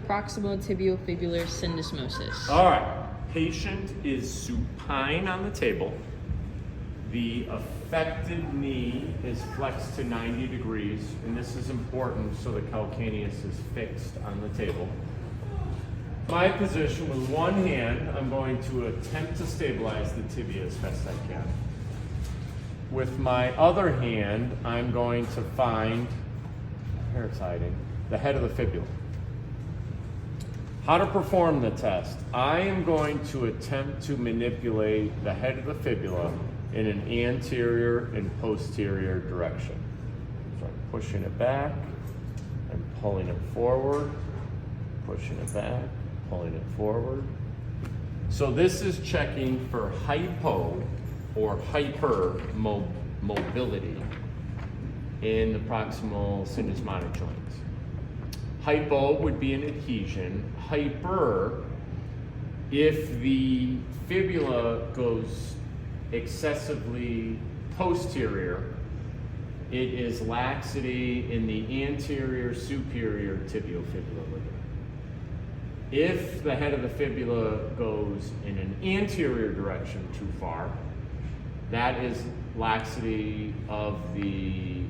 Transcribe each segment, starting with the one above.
proximal tibiofibular syndesmosis. All right, patient is supine on the table. The affected knee is flexed to 90 degrees, and this is important so the calcaneus is fixed on the table. My position with one hand, I'm going to attempt to stabilize the tibia as best I can. With my other hand, I'm going to find, here it's hiding, the head of the fibula. How to perform the test? I am going to attempt to manipulate the head of the fibula in an anterior and posterior direction. So I'm pushing it back, I'm pulling it forward, pushing it back, pulling it forward. So this is checking for hypo or hyper mobility in the proximal syndesmotic joints. Hypo would be an adhesion. Hyper, if the fibula goes excessively posterior, it is laxity in the anterior superior tibiofibular ligament. If the head of the fibula goes in an anterior direction too far, that is laxity of the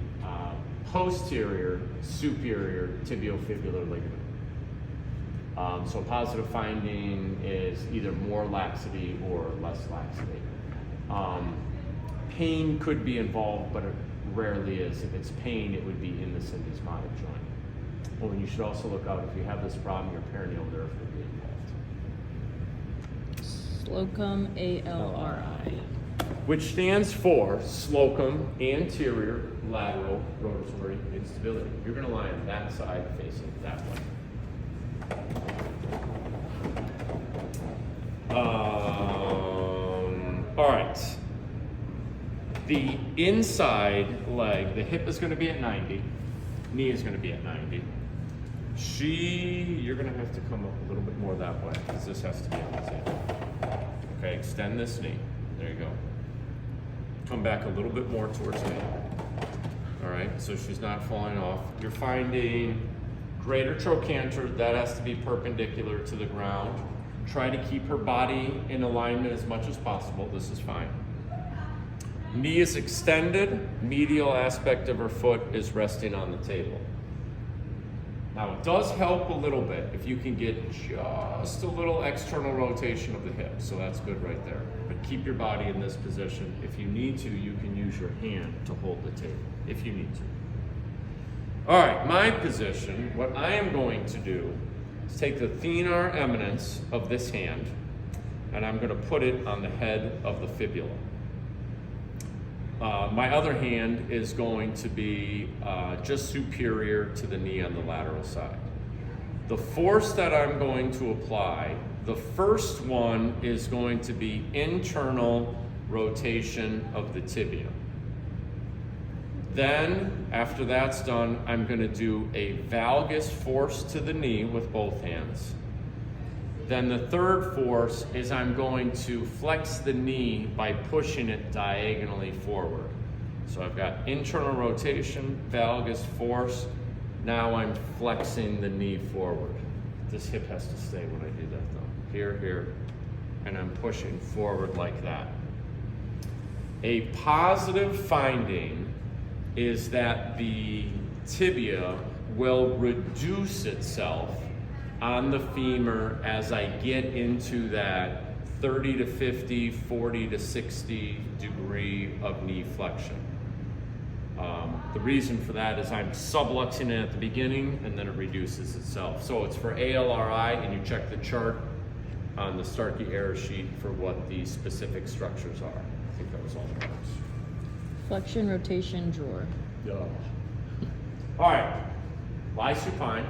posterior superior tibiofibular ligament. So a positive finding is either more laxity or less laxity. Pain could be involved, but it rarely is. If it's pain, it would be in the syndesmotic joint. Oh, and you should also look out if you have this problem, your perineal nerve could be involved. Slocum ALRI. Which stands for Slocum anterior lateral rotatory instability. You're going to lie on that side facing that way. All right. The inside leg, the hip is going to be at 90, knee is going to be at 90. You're going to have to come up a little bit more that way because this has to be on the table. Okay, extend this knee. There you go. Come back a little bit more towards me. All right, so she's not falling off. You're finding greater trochanter, that has to be perpendicular to the ground. Try to keep her body in alignment as much as possible. This is fine. Knee is extended, medial aspect of her foot is resting on the table. Now it does help a little bit if you can get just a little external rotation of the hip, so that's good right there. But keep your body in this position. If you need to, you can use your hand to hold the table, if you need to. All right, my position, what I am going to do is take the thenar eminence of this hand, and I'm gonna put it on the head of the fibula. My other hand is going to be just superior to the knee on the lateral side. The force that I'm going to apply, the first one is going to be internal rotation of the tibia. Then, after that's done, I'm going to do a valgus force to the knee with both hands. Then the third force is I'm going to flex the knee by pushing it diagonally forward. So I've got internal rotation, valgus force. Now I'm flexing the knee forward. This hip has to stay when I do that though. Here, here, and I'm pushing forward like that. A positive finding is that the tibia will reduce itself on the femur as I get into that 30 to 50, 40 to 60 degree of knee flexion. The reason for that is I'm subluxing it at the beginning and then it reduces itself. So it's for ALRI, and you check the chart on the Starkey error sheet for what the specific structures are. I think that was all the parts. Flexion, rotation, drawer. Yeah. All right, lie supine.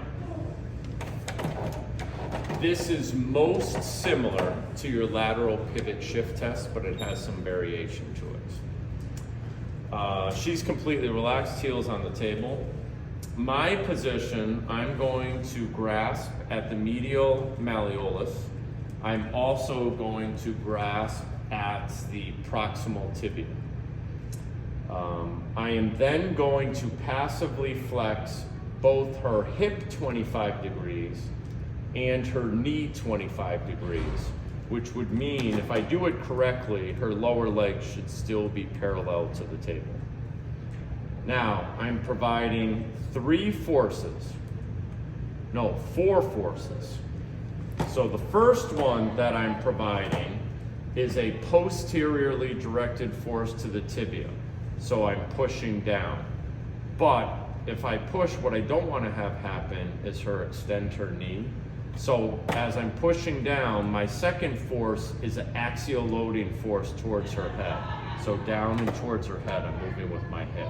This is most similar to your lateral pivot shift test, but it has some variation to it. She's completely relaxed, heels on the table. My position, I'm going to grasp at the medial malleolus. I'm also going to grasp at the proximal tibia. I am then going to passively flex both her hip 25 degrees and her knee 25 degrees, which would mean if I do it correctly, her lower leg should still be parallel to the table. Now, I'm providing four forces. So the first one that I'm providing is a posteriorly directed force to the tibia. So I'm pushing down. But if I push, what I don't want to have happen is her extend her knee. So as I'm pushing down, my second force is an axial loading force towards her head. So down and towards her head, I'm moving with my hip.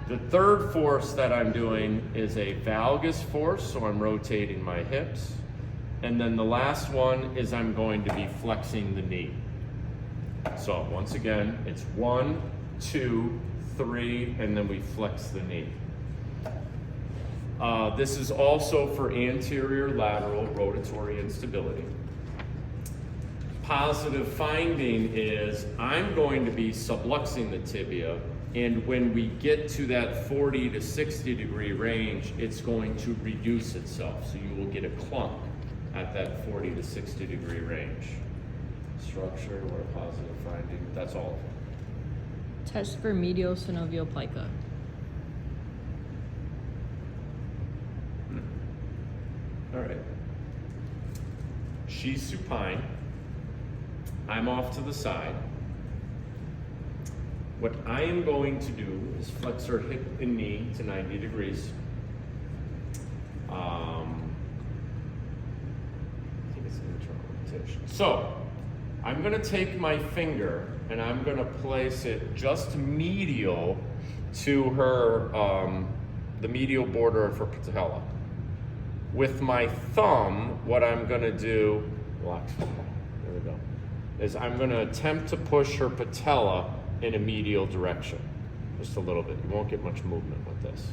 The third force that I'm doing is a valgus force, so I'm rotating my hips. And then the last one is I'm going to be flexing the knee. So once again, it's 1, 2, 3, and then we flex the knee. This is also for anterior lateral rotatory instability. Positive finding is I'm going to be subluxing the tibia, and when we get to that 40 to 60 degree range, it's going to reduce itself. So you will get a clunk at that 40 to 60 degree range. Structure or positive finding, that's all of them. Test for medial synovial plica. All right. She's supine. I'm off to the side. What I am going to do is flex her hip and knee to 90 degrees. I think it's internal rotation. So I'm going to take my finger and I'm going to place it just medial to her, the medial border of her patella. With my thumb, what I'm going to do, relax, there we go, is I'm going to attempt to push her patella in a medial direction, just a little bit. You won't get much movement with this.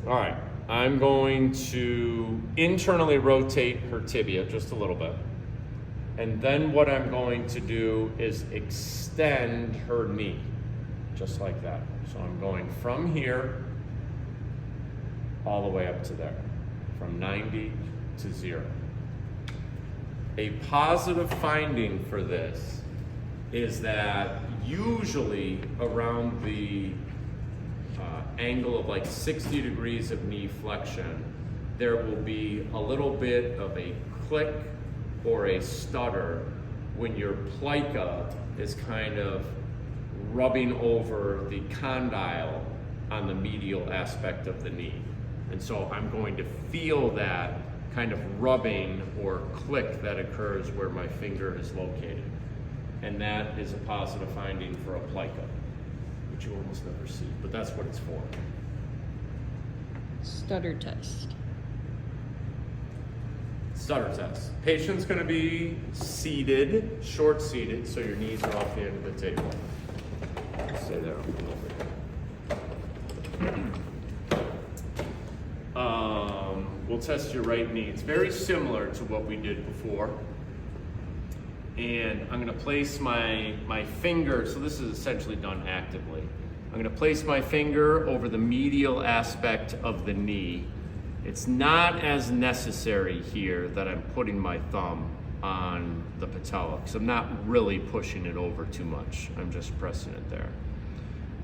All right, I'm going to internally rotate her tibia just a little bit. And then what I'm going to do is extend her knee, just like that. So I'm going from here all the way up to there, from 90 to 0. A positive finding for this is that usually around the angle of like 60 degrees of knee flexion, there will be a little bit of a click or a stutter when your plica is kind of rubbing over the condyle on the medial aspect of the knee. And so I'm going to feel that kind of rubbing or click that occurs where my finger is located. And that is a positive finding for a plica, which you almost never see, but that's what it's for. Stutter test. Stutter test. Patient's going to be seated, short seated, so your knees are off the end of the table. Stay there. We'll test your right knee. It's very similar to what we did before. And I'm going to place my finger, so this is essentially done actively. I'm going to place my finger over the medial aspect of the knee. It's not as necessary here that I'm putting my thumb on the patella, because I'm not really pushing it over too much. I'm just pressing it there.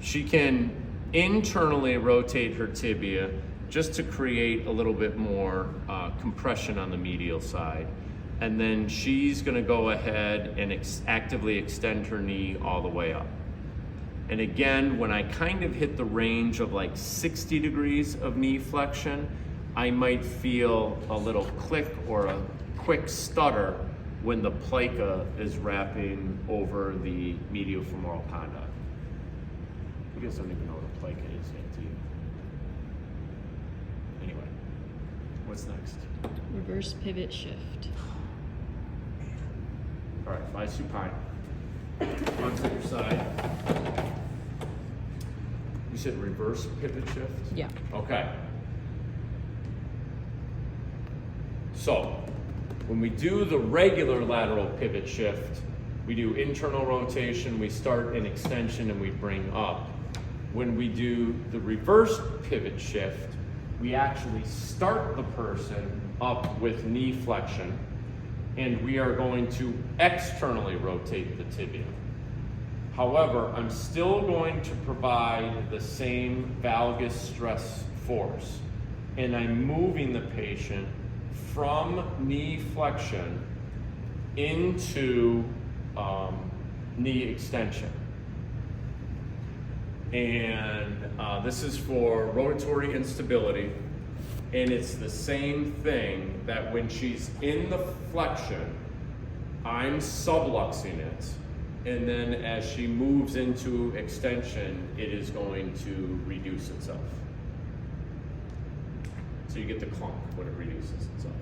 She can internally rotate her tibia just to create a little bit more compression on the medial side. And then she's gonna go ahead and actively extend her knee all the way up. And again, when I kind of hit the range of like 60 degrees of knee flexion, I might feel a little click or a quick stutter when the plica is wrapping over the medial femoral condyle. You guys don't even know what a plica is yet, do you? Anyway, what's next? Reverse pivot shift. All right, fly supine. Arms at your side. You said reverse pivot shift? Yeah. Okay. So, when we do the regular lateral pivot shift, we do internal rotation, we start in extension and we bring up. When we do the reverse pivot shift, we actually start the person up with knee flexion, and we are going to externally rotate the tibia. However, I'm still going to provide the same valgus stress force, and I'm moving the patient from knee flexion into knee extension. And this is for rotatory instability, and it's the same thing that when she's in the flexion, I'm subluxing it, and then as she moves into extension, it is going to reduce itself. So you get the clunk when it reduces itself.